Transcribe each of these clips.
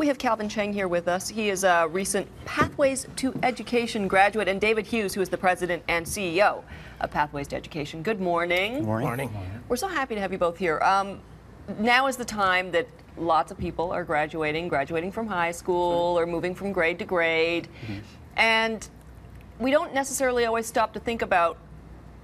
We have Calvin Cheng here with us. He is a recent Pathways to Education graduate, and David Hughes, who is the president and CEO of Pathways to Education. Good morning. Good morning. We're so happy to have you both here. Now is the time that lots of people are graduating from high school or moving from grade to grade. And we don't necessarily always stop to think about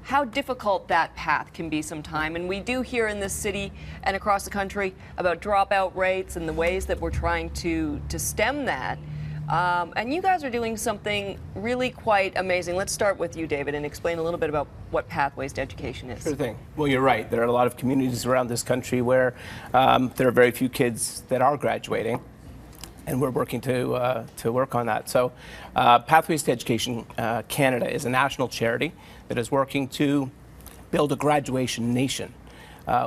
how difficult that path can be sometime. And we do hear in this city and across the country about dropout rates and the ways that we're trying to stem that. And you guys are doing something really quite amazing. Let's start with you, David, and explain a little bit about what Pathways to Education is. Sure thing. Well, you're right. There are a lot of communities around this country where there are very few kids that are graduating, and we're working to work on that. So Pathways to Education Canada is a national charity that is working to build a graduation nation,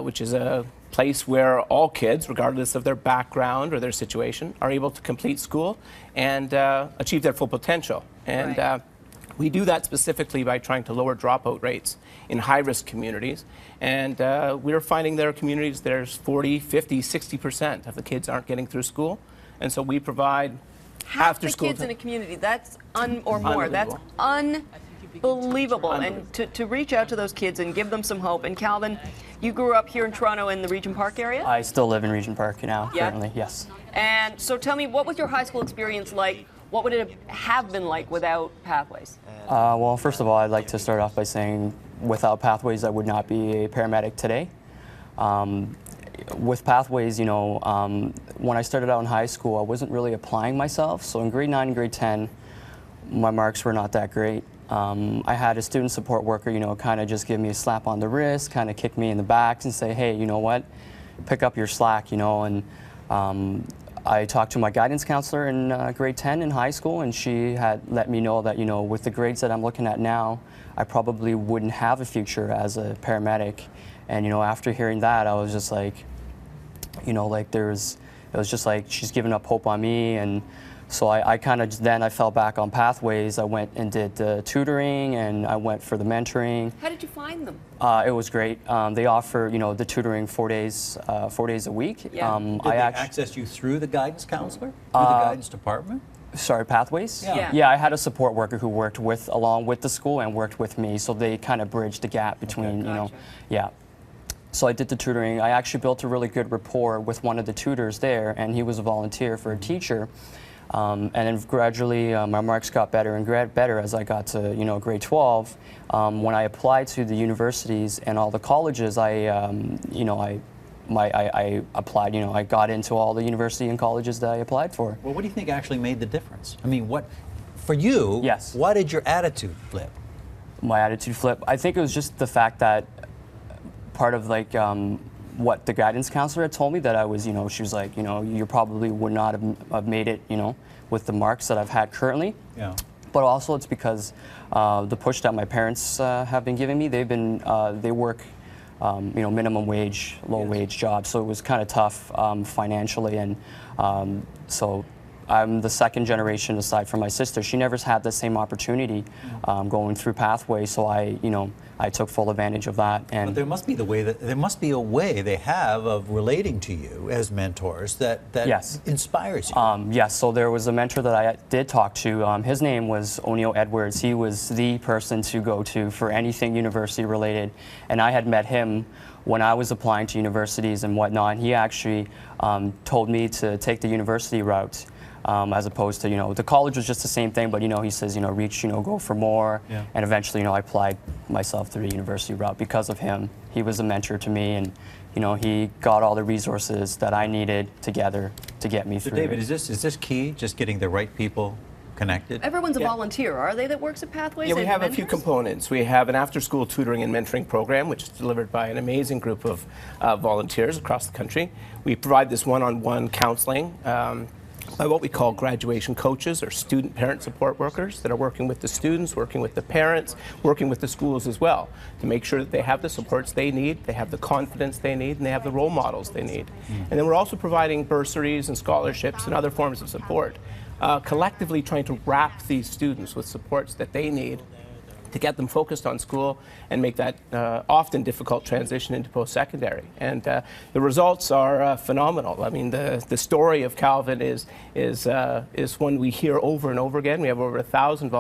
which is a place where all kids, regardless of their background or their situation, are able to complete school and achieve their full potential. And Right. We do that specifically by trying to lower dropout rates in high-risk communities. And we're finding there are communities, there's 40, 50, 60% of the kids aren't getting through school. And so we provide Half after the school kids in a community, that's or more, that's Unbelievable. unbelievable. And to reach out to those kids and give them some hope. And Calvin, you grew up here in Toronto in the Regent Park area? I still live in Regent Park now, Yeah? currently, yes. And so tell me, what was your high school experience like? What would it have been like without Pathways? Well, first of all, I'd like to start off by saying without Pathways, I would not be a paramedic today. With Pathways, you know, when I started out in high school, I wasn't really applying myself. So in grade 9 and grade 10, my marks were not that great. I had a student support worker, you know, kind of just give me a slap on the wrist, kind of kick me in the back and say, hey, you know what, pick up your slack, you know. And I talked to my guidance counselor in grade 10 in high school, and she had let me know that, you know, with the grades that I'm looking at now, I probably wouldn't have a future as a paramedic. And, you know, after hearing that, I was just like, you know, like it was just like she's given up hope on me. And so I kind of then I fell back on Pathways. I went and did the tutoring, and I went for the mentoring. How did you find them? It was great. They offer, you know, the tutoring 4 days a week. Yeah. Did they access you through the guidance counselor, through the guidance department? Sorry, Pathways? Yeah. Yeah, I had a support worker who worked along with the school and worked with me, so they kind of bridged the gap between, you know, yeah. So I did the tutoring. I actually built a really good rapport with one of the tutors there, and he was a volunteer for a teacher. And then gradually, my marks got better and better as I got to, you know, grade 12. When I applied to the universities and all the colleges, you know, I applied. You know, I got into all the university and colleges that I applied for. Well, what do you think actually made the difference? I mean, what, for you, Yes. why did your attitude flip? My attitude flip. I think it was just the fact that part of like what the guidance counselor had told me, that I was, you know, she was like, you know, you probably would not have made it, you know, with the marks that I've had currently. Yeah. But also it's because the push that my parents have been giving me. They work, you know, minimum wage, low wage jobs, so it was kind of tough financially, and so I'm the second generation aside from my sister. She never had the same opportunity going through Pathways, so I took full advantage of that. And But there must be a way they have of relating to you as mentors that Yes. inspires you. Yes, so there was a mentor that I did talk to. His name was O'Neill Edwards. He was the person to go to for anything university related, and I had met him when I was applying to universities and whatnot. He actually told me to take the university route. As opposed to, you know, the college was just the same thing, but, you know, he says, you know, reach, you know, go for more. Yeah. And eventually, you know, I applied myself through the university route because of him. He was a mentor to me, and, you know, he got all the resources that I needed together to get me So through. David, is this key, just getting the right people connected? Everyone's a Yeah. volunteer, are they, that works at Pathways? Yeah, we and have a few mentors? components. We have an after-school tutoring and mentoring program, which is delivered by an amazing group of volunteers across the country. We provide this one-on-one counseling by what we call graduation coaches, or student parent support workers, that are working with the students, working with the parents, working with the schools as well, to make sure that they have the supports they need, they have the confidence they need, and they have the role models they need. And then we're also providing bursaries and scholarships and other forms of support, collectively trying to wrap these students with supports that they need to get them focused on school and make that often difficult transition into post-secondary. And the results are phenomenal. I mean, the story of Calvin is one we hear over and over again. We have over 1,000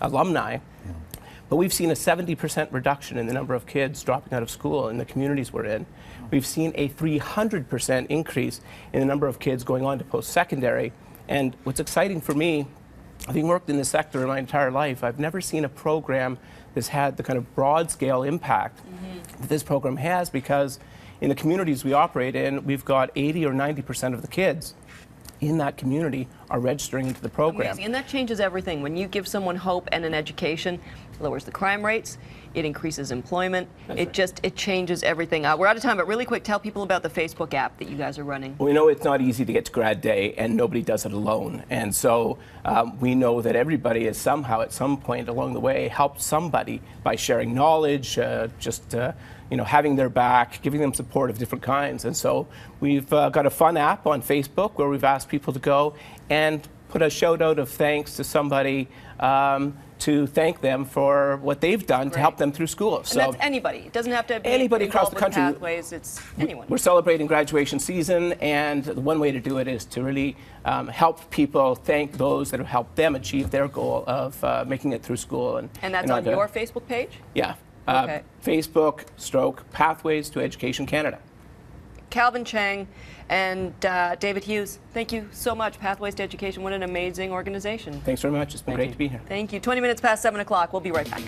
alumni. But we've seen a 70% reduction in the number of kids dropping out of school in the communities we're in. We've seen a 300% increase in the number of kids going on to post-secondary. And what's exciting for me, having worked in this sector my entire life, I've never seen a program that's had the kind of broad-scale impact that this program has, because in the communities we operate in, we've got 80 or 90% of the kids in that community are registering into the program. Amazing. And that changes everything. When you give someone hope and an education, it lowers the crime rates, it increases employment, it changes everything. We're out of time, but really quick, tell people about the Facebook app that you guys are running. We know it's not easy to get to grad day, and nobody does it alone. And so we know that everybody has somehow, at some point along the way, helped somebody by sharing knowledge, having their back, giving them support of different kinds. And so we've got a fun app on Facebook where we've asked people to go and put a shout out of thanks to somebody to thank them for what they've done to help them through school. And so that's anybody. It doesn't have to be anybody across the country. Pathways, it's anyone. We're celebrating graduation season, and one way to do it is to really help people thank those that have helped them achieve their goal of making it through schough. And that's on your Facebook page? Yeah. Okay. Facebook / Pathways to Education Canada. Calvin Cheng and David Hughes, thank you so much. Pathways to Education, what an amazing organization. Thanks very much. It's been great to be here. Thank you. 20 minutes past 7 o'clock. We'll be right back.